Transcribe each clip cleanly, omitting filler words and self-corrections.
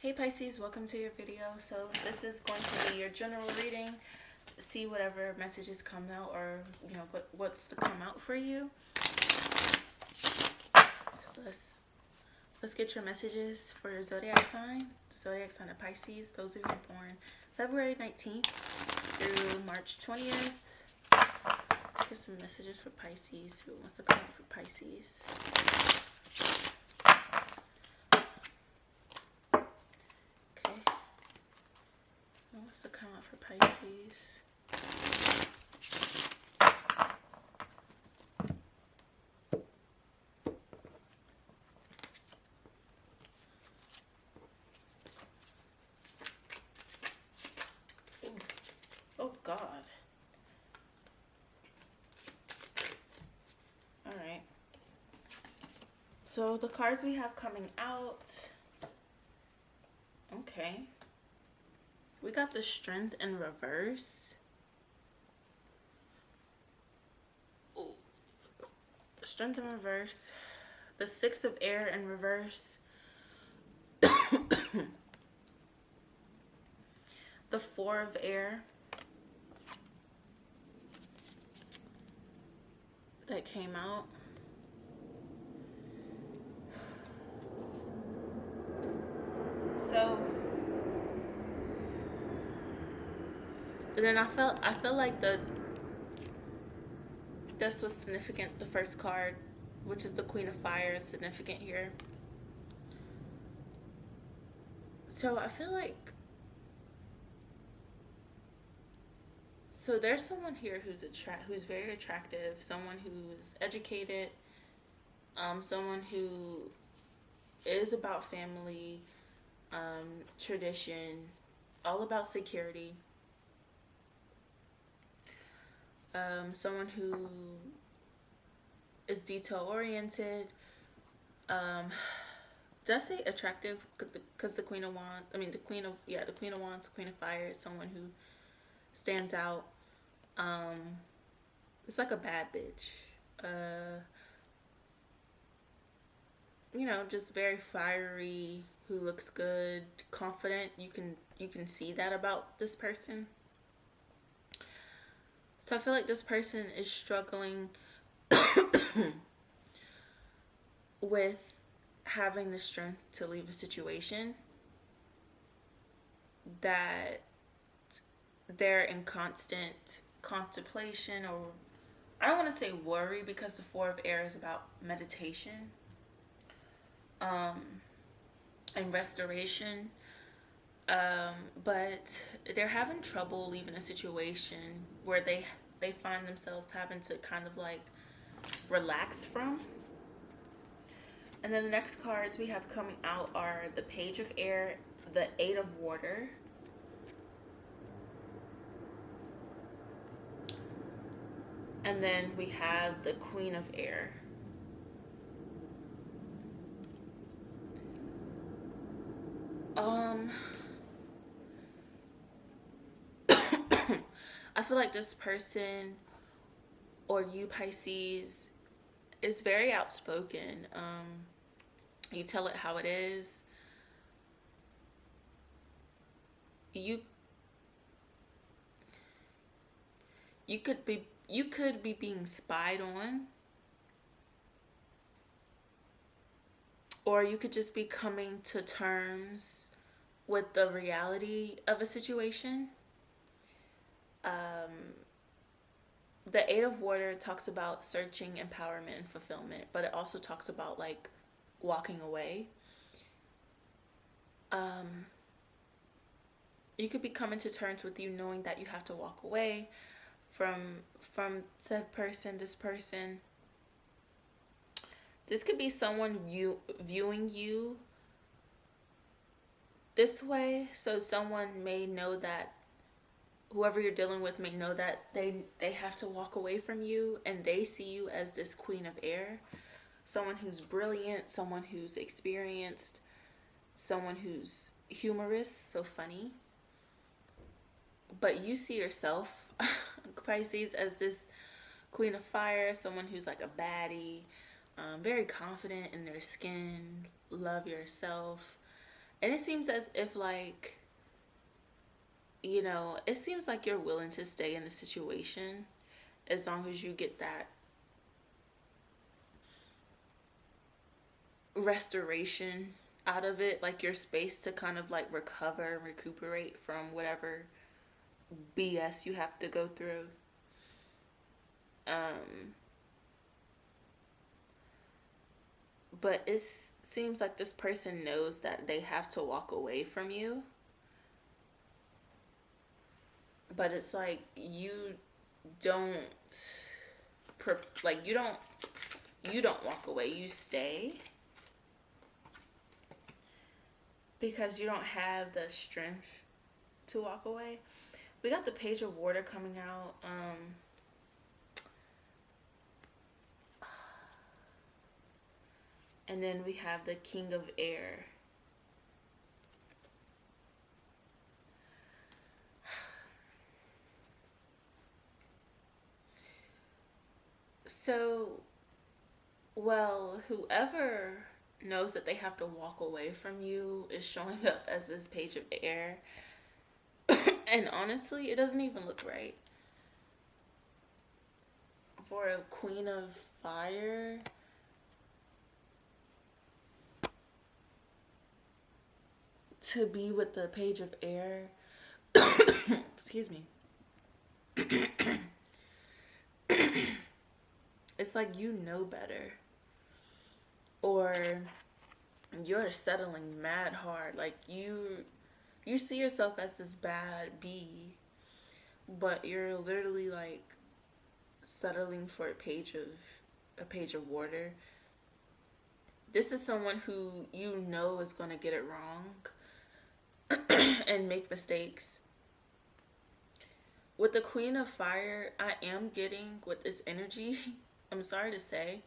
Hey Pisces, welcome to your video. So this is going to be your general reading. See whatever messages come out, or what's to come out for you. So let's get your messages for your zodiac sign. The zodiac sign of Pisces. Those of you born February 19th through March 20th. Let's get some messages for Pisces. Who wants to come out for Pisces? What's to come out for Pisces? Oh God. All right. So the cards we have coming out. Okay. We got the Strength in reverse. Ooh. Strength in reverse. The Six of Air in reverse. The Four of Air. That came out. So and then I feel like this was significant. The first card, which is the Queen of Fire, is significant here. So I feel like there's someone here who's very attractive, someone who's educated, someone who is about family, tradition, all about security. Someone who is detail oriented. Did I say attractive? Because the Queen of Wands, the Queen of Wands, Queen of Fire is someone who stands out. It's like a bad bitch. Just very fiery, who looks good, confident. You can see that about this person. So I feel like this person is struggling with having the strength to leave a situation that they're in constant contemplation, or I don't want to say worry, because the Four of Air is about meditation and restoration, but they're having trouble leaving a situation where they find themselves having to kind of like relax from. And then the next cards we have coming out are the Page of Air, the Eight of Water, and then we have the Queen of Air. I feel like this person, or you Pisces, is very outspoken. You tell it how it is. You could be being spied on, or you could just be coming to terms with the reality of a situation. The Eight of Water talks about searching, empowerment, and fulfillment, but it also talks about like walking away. You could be coming to terms with you knowing that you have to walk away from said person, this person. This could be someone viewing you this way. So someone may know that, whoever you're dealing with may know that they have to walk away from you, and they see you as this Queen of Air. Someone who's brilliant, someone who's experienced, someone who's humorous, so funny. But you see yourself, Pisces, as this Queen of Fire, someone who's like a baddie, very confident in their skin, love yourself, And it seems as if, like, you know, it seems like you're willing to stay in the situation as long as you get that restoration out of it, like your space to kind of like recover and recuperate from whatever BS you have to go through. But it seems like this person knows that they have to walk away from you. But it's like you don't, like you don't walk away, you stay. Because you don't have the strength to walk away. We got the Page of Water coming out. And then we have the King of Air. So, well, whoever knows that they have to walk away from you is showing up as this Page of Air. And honestly, it doesn't even look right. For a Queen of Fire, to be with the Page of Air, excuse me, it's like you know better. Or you're settling mad hard. Like you see yourself as this bad bee, but you're literally like settling for a page of water. This is someone who you know is going to get it wrong and make mistakes. With the Queen of Fire, I am getting with this energy, I'm sorry to say,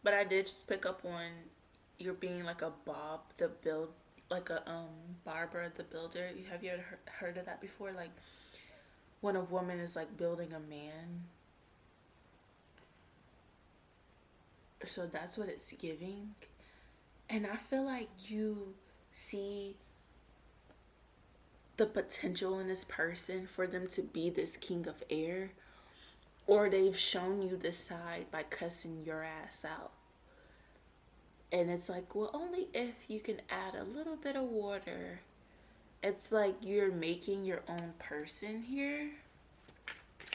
but I did just pick up on you're being like a Barbara the Builder. Have you ever heard of that before? Like when a woman is like building a man. So that's what it's giving. And I feel like you see the potential in this person for them to be this King of Air, or they've shown you this side by cussing your ass out. And it's like, well, only if you can add a little bit of water. It's like you're making your own person here.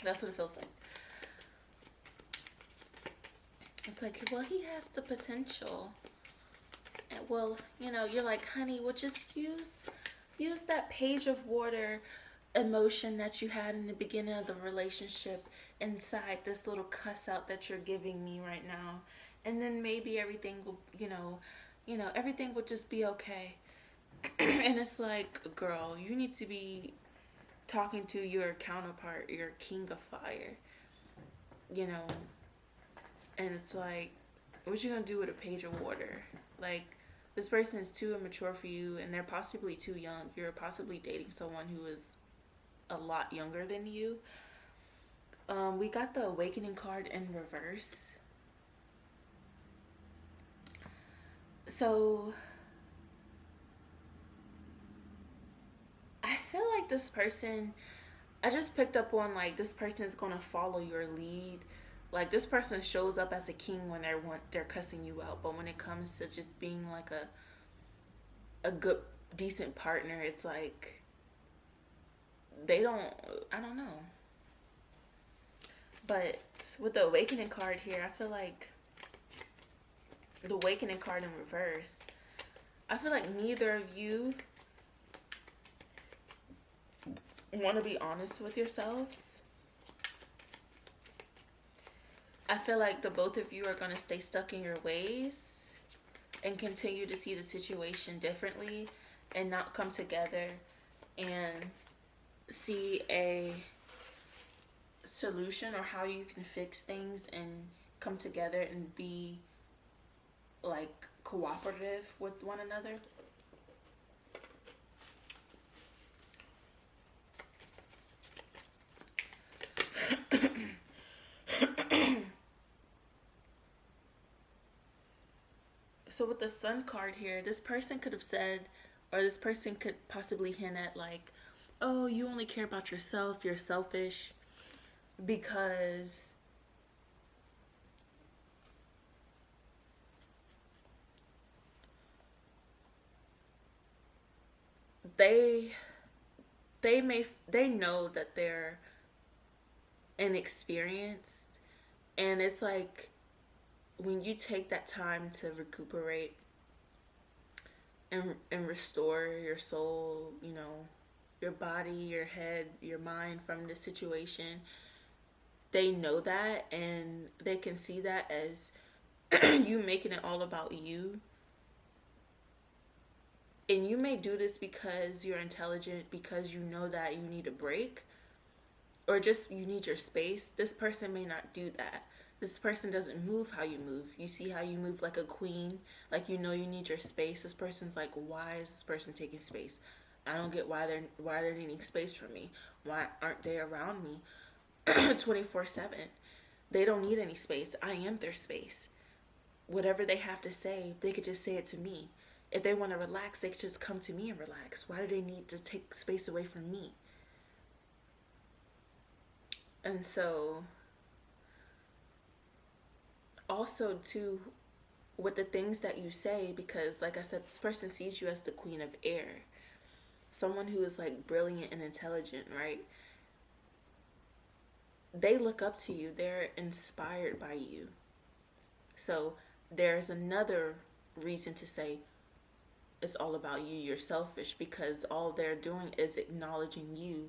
That's what it feels like. It's like, well, he has the potential. And well, you know, you're like, honey, well, just use that Page of Water emotion that you had in the beginning of the relationship inside this little cuss out that you're giving me right now. And then maybe everything will, everything will just be okay. And it's like, girl, you need to be talking to your counterpart, your King of Fire, and it's like, what you gonna do with a Page of Water? Like, this person is too immature for you, and they're possibly too young. You're possibly dating someone who is a lot younger than you. We got the Awakening card in reverse. So I feel like this person, I just picked up on like this person is gonna follow your lead. Like this person shows up as a king when they're cussing you out, but when it comes to just being like a good decent partner, it's like I don't know. But with the Awakening card here, I feel like the Awakening card in reverse, I feel like neither of you want to be honest with yourselves. I feel like the both of you are going to stay stuck in your ways and continue to see the situation differently and not come together and see a solution or how you can fix things and come together and be like cooperative with one another. So with the Sun card here, this person could have said Or this person could possibly hint at like, oh, you only care about yourself, you're selfish, because they they know that they're inexperienced, and it's like when you take that time to recuperate and restore your soul, you know, your body, your head, your mind from the situation, they know that and they can see that as you making it all about you. And you may do this because you're intelligent, because you know that you need a break, or just you need your space. This person may not do that. This person doesn't move how you move. You see how you move like a queen, like you know you need your space. This person's like, why is this person taking space? I don't get why they're needing space from me. Why aren't they around me 24/7? They don't need any space. I am their space. Whatever they have to say, they could just say it to me. If they want to relax, they could just come to me and relax. Why do they need to take space away from me? And so also too, with the things that you say, because like I said, this person sees you as the queen of air, someone who is like brilliant and intelligent, right? They look up to you, they're inspired by you. So there's another reason to say it's all about you, you're selfish, because all they're doing is acknowledging you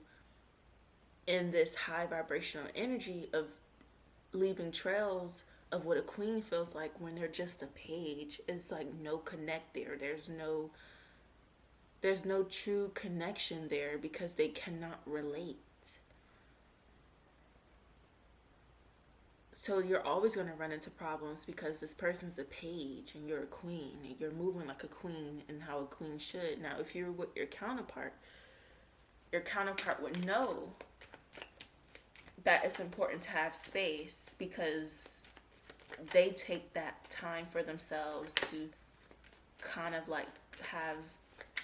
in this high vibrational energy of leaving trails of what a queen feels like when they're just a page. It's like no connect there. There's no true connection there because they cannot relate. So you're always going to run into problems because this person's a page and you're a queen and you're moving like a queen and how a queen should. Now, if you're with your counterpart would know that it's important to have space because they take that time for themselves to kind of like have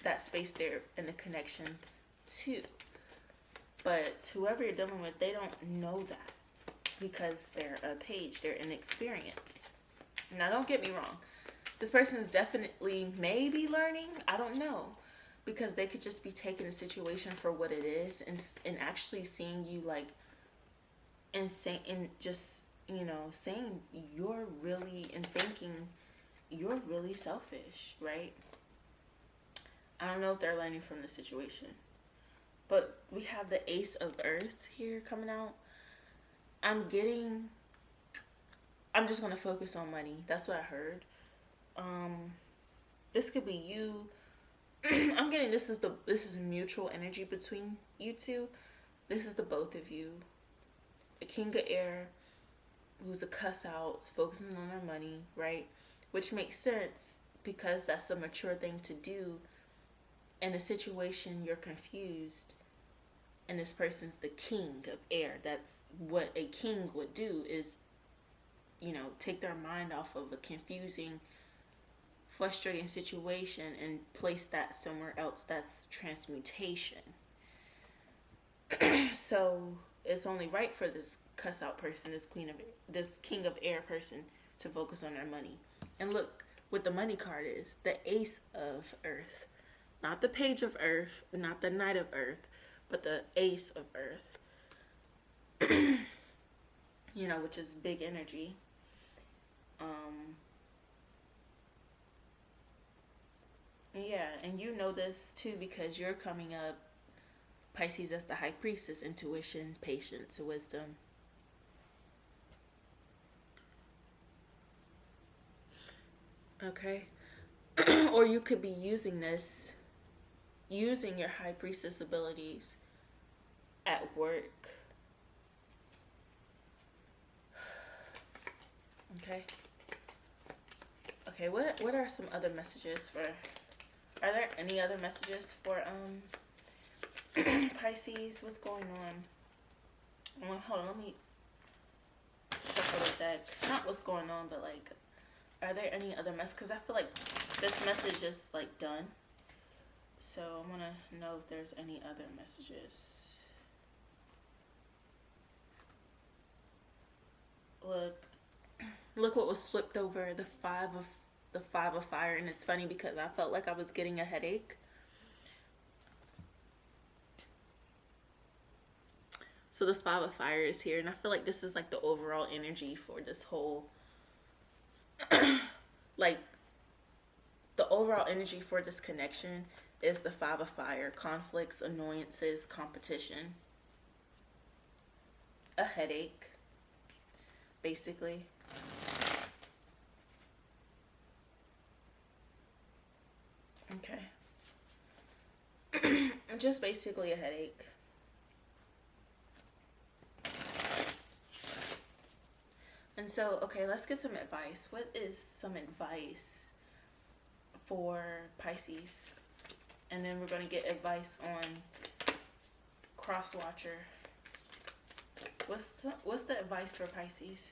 that space there in the connection too. But whoever you're dealing with, they don't know that because they're a page, they're inexperienced. Now, don't get me wrong. This person is definitely maybe learning. I don't know. Because they could just be taking the situation for what it is and actually seeing you like insane and just, you know, saying you're really and thinking you're really selfish, right? I don't know if they're learning from the situation. But we have the Ace of Earth here coming out. I'm just going to focus on money. That's what I heard. This could be you. I'm getting this is mutual energy between you two. This is the both of you. The King of Air, who's a cuss out, focusing on their money, right? Which makes sense because that's a mature thing to do. In a situation you're confused, and this person's the King of Air. That's what a king would do is, you know, take their mind off of a confusing, frustrating situation and place that somewhere else. That's transmutation. So it's only right for this cuss out person, this King of Air person, to focus on their money. And look what the money card is: the Ace of Earth, not the Page of Earth, not the Knight of Earth, but the Ace of Earth. You know, which is big energy. Yeah, and you know this too because you're coming up Pisces as the High Priestess: intuition, patience, wisdom. Okay? Or you could be using your High Priestess abilities at work. Okay? Okay, what are some other messages for... Are there any other messages for Pisces? What's going on? Well, hold on, let me shuffle the deck. Not what's going on, but like, are there any other messages? Because I feel like this message is like done. So I want to know if there's any other messages. Look what was flipped over, the five of fire. And it's funny because I felt like I was getting a headache. So the five of fire is here, and I feel like this is like the overall energy for this whole like the overall energy for this connection is the five of fire: conflicts, annoyances, competition, a headache, basically. Okay. Just basically a headache. And so, okay, let's get some advice. What is some advice for Pisces? And then we're going to get advice on cross watcher. What's the advice for Pisces?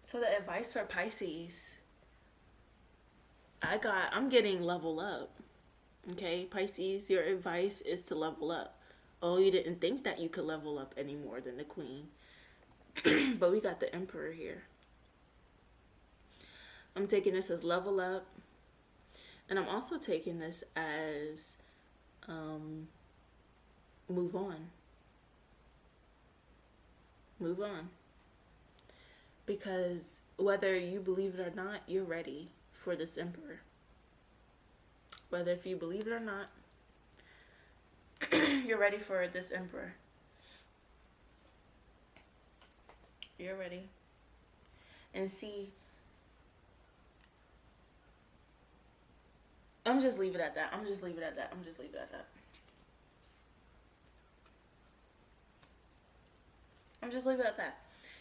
So the advice for Pisces, I'm getting level up. Okay, Pisces, your advice is to level up. Oh, you didn't think that you could level up any more than the Queen. But we got the Emperor here. I'm taking this as level up. And I'm also taking this as move on. Move on. Because whether you believe it or not, you're ready for this Emperor. Whether if you believe it or not, you're ready for this Emperor. You're ready. And see, I'm just leave it at that. I'm just leave it at that.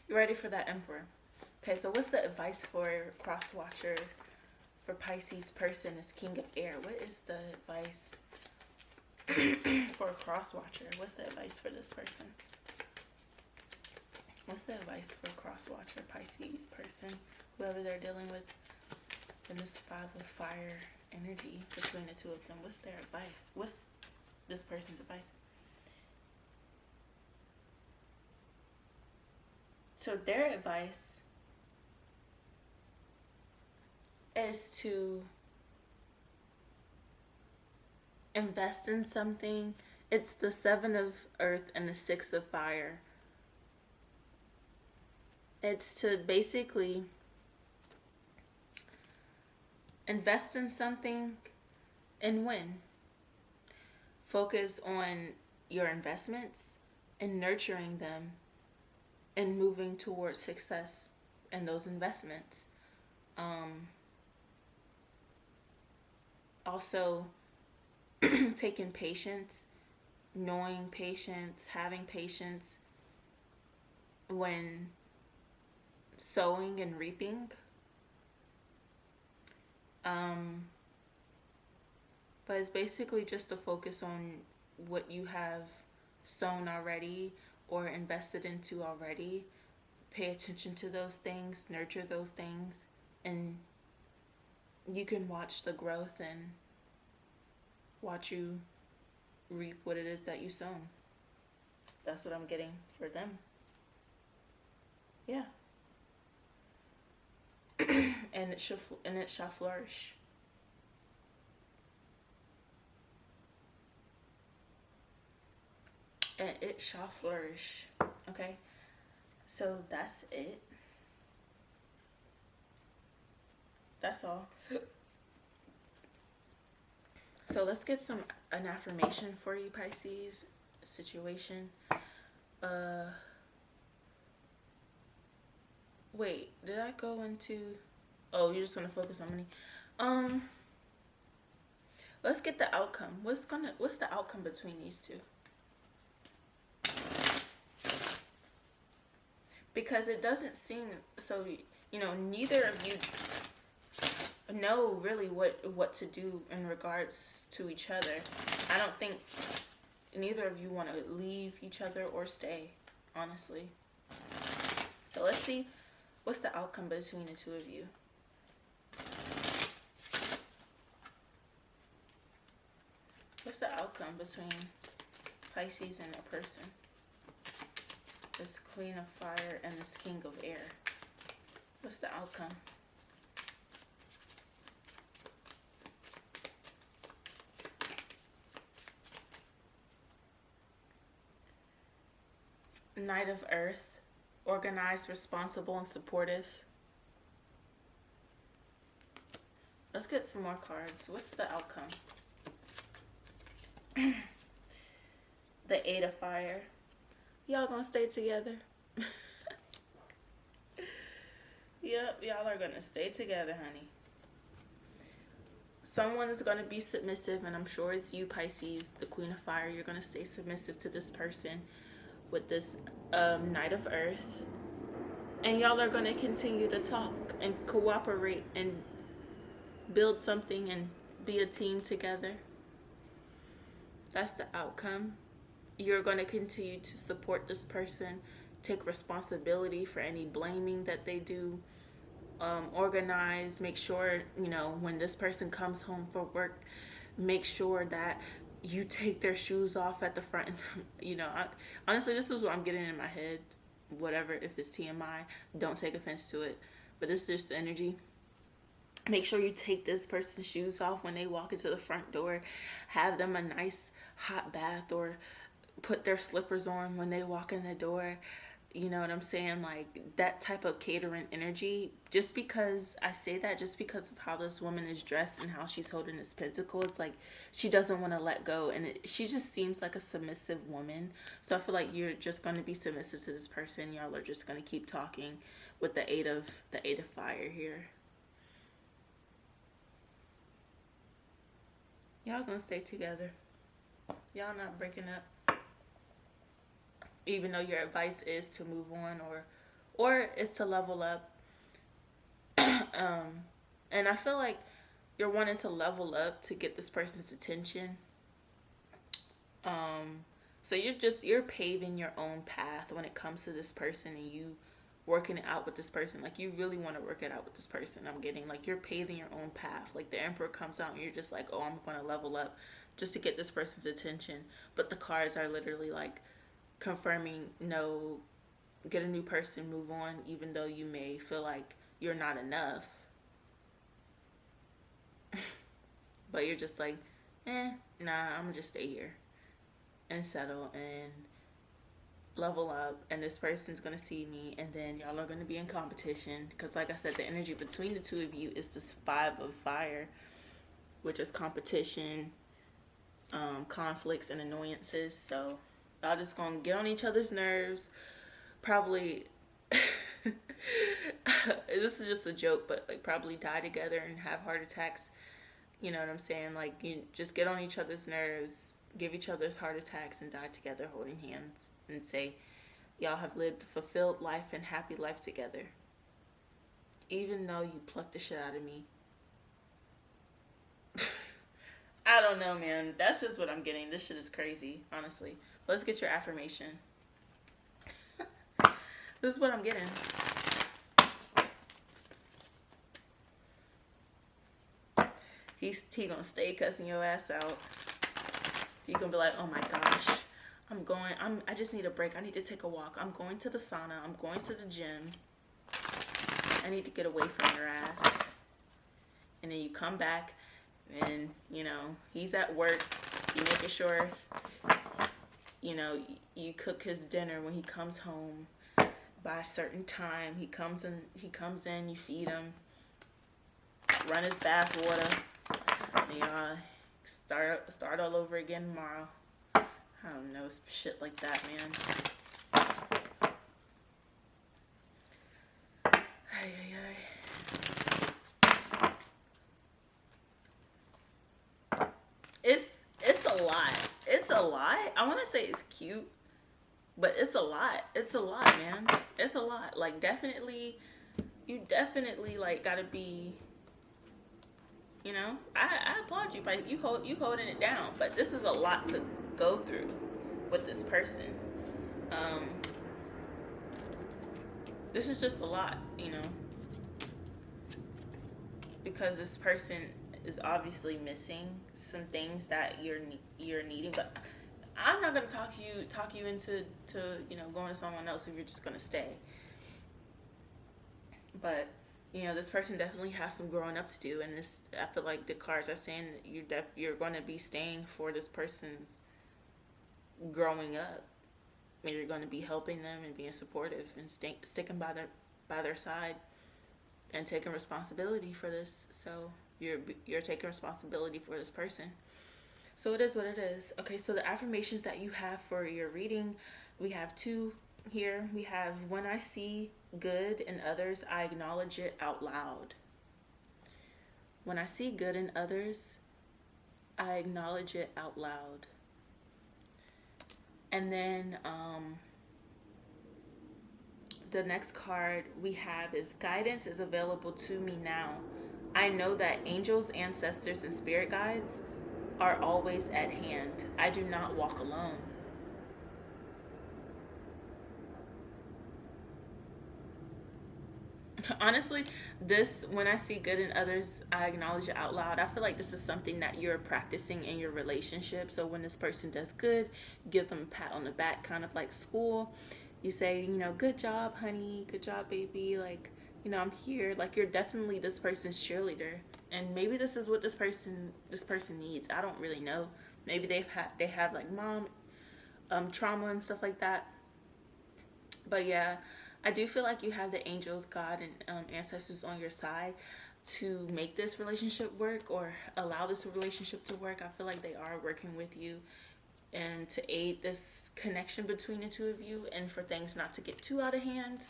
You're ready for that Emperor. Okay, so what's the advice for cross watcher for Pisces person is King of Air? What is the advice for a cross watcher? What's the advice for this person? What's the advice for a cross watcher Pisces person, whoever they're dealing with, in this five of fire energy between the two of them? What's their advice? What's this person's advice? So their advice is to invest in something. It's the Seven of Earth and the Six of Fire. It's to basically invest in something and win. Focus on your investments and nurturing them and moving towards success in those investments. Also, taking patience, knowing patience, having patience when sowing and reaping. But it's basically just to focus on what you have sown already or invested into already. Pay attention to those things, nurture those things, and you can watch the growth and watch you reap what it is that you sown. That's what I'm getting for them. Yeah. and it shall flourish. And it shall flourish. Okay, so that's it. That's all. So let's get an affirmation for you, Pisces situation. Wait, did I go into? Oh, you're just gonna focus on money. Let's get the outcome. What's the outcome between these two? Because it doesn't seem so. Neither of you know really what to do in regards to each other. I don't think neither of you want to leave each other or stay, honestly. So let's see what's the outcome between the two of you. What's the outcome between Pisces and a person? This Queen of Fire and this King of Air. What's the outcome? Knight of Earth. Organized, responsible, and supportive. Let's get some more cards. What's the outcome? The Eight of Fire. Y'all gonna stay together? Yep, y'all are gonna stay together, honey. Someone is gonna be submissive, and I'm sure it's you, Pisces, the Queen of Fire. You're gonna stay submissive to this person with this Knight of Earth. And y'all are gonna continue to talk and cooperate and build something and be a team together. That's the outcome. You're going to continue to support this person, take responsibility for any blaming that they do, organize, make sure, you know, when this person comes home from work, make sure that you take their shoes off at the front. You know, honestly, this is what I'm getting in my head. Whatever, if it's TMI, don't take offense to it. But this is just the energy. Make sure you take this person's shoes off when they walk into the front door. Have them a nice hot bath, or put their slippers on when they walk in the door. You know what I'm saying? Like that type of catering energy. Just because I say that, just because of how this woman is dressed and how she's holding this pentacle, it's like she doesn't want to let go. And she just seems like a submissive woman. So I feel like you're just going to be submissive to this person. Y'all are just going to keep talking with the eight of fire here. Y'all gonna stay together. Y'all not breaking up. Even though your advice is to move on or is to level up. And I feel like you're wanting to level up to get this person's attention. So you're paving your own path when it comes to this person, and you working it out with this person. Like you really want to work it out with this person. I'm getting like you're paving your own path. Like the Emperor comes out and you're just like, oh, I'm going to level up just to get this person's attention. But the cards are literally like confirming, no, get a new person, move on, even though you may feel like you're not enough. But you're just like, nah, I'm gonna just stay here and settle and level up, and this person's gonna see me, and then y'all are gonna be in competition, because like I said, the energy between the two of you is this Five of Fire, which is competition, conflicts, and annoyances. So y'all just gonna get on each other's nerves, probably this is just a joke, but like probably die together and have heart attacks. You know what I'm saying? Like you just get on each other's nerves, give each other's heart attacks, and die together holding hands, and say y'all have lived a fulfilled life and happy life together, even though you plucked the shit out of me. I don't know, man. That's just what I'm getting. This shit is crazy, honestly. Let's get your affirmation. This is what I'm getting. He gonna stay cussing your ass out. You gonna be like, oh my gosh, I just need a break. I need to take a walk. I'm going to the sauna. I'm going to the gym. I need to get away from your ass. And then you come back and, you know, he's at work. You making sure, you know, you cook his dinner when he comes home by a certain time. He comes in, you feed him, run his bath water, and y'all start all over again tomorrow. I don't know, shit like that, man. Ay, ay, ay. It's a lot. It's a lot. I want to say it's cute, but it's a lot. It's a lot, man. It's a lot. Like you definitely like gotta be. You know, I applaud you, but you holding it down. But this is a lot to go through with this person. This is just a lot, you know, because this person, is obviously missing some things that you're needing. But I'm not gonna talk you into going to someone else if you're just gonna stay. But this person definitely has some growing up to do, and this, I feel like the cards are saying that you're going to be staying for this person's growing up. And you're going to be helping them and being supportive and sticking by their side and taking responsibility for this. So you're taking responsibility for this person. So it is what it is. Okay, so the affirmations that you have for your reading, we have 2 here. We have, when I see good in others, I acknowledge it out loud. When I see good in others, I acknowledge it out loud. And then the next card we have is, guidance is available to me now. I know that angels, ancestors, and spirit guides are always at hand. I do not walk alone. Honestly, this, when I see good in others, I acknowledge it out loud. I feel like this is something that you're practicing in your relationship. So when this person does good, give them a pat on the back, kind of like school. You say, good job, honey, good job, baby, like, I'm here. Like, you're definitely this person's cheerleader. And maybe this is what this person needs. I don't really know. Maybe they have like mom trauma and stuff like that. But yeah, I do feel like you have the angels, God, and ancestors on your side to make this relationship work, or allow this relationship to work. I feel like they are working with you and to aid this connection between the two of you, and for things not to get too out of hand.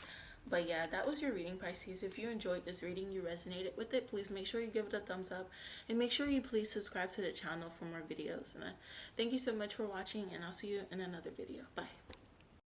But yeah, that was your reading, Pisces. If you enjoyed this reading, you resonated with it, please make sure you give it a thumbs up, and make sure you please subscribe to the channel for more videos. And thank you so much for watching, and I'll see you in another video. Bye.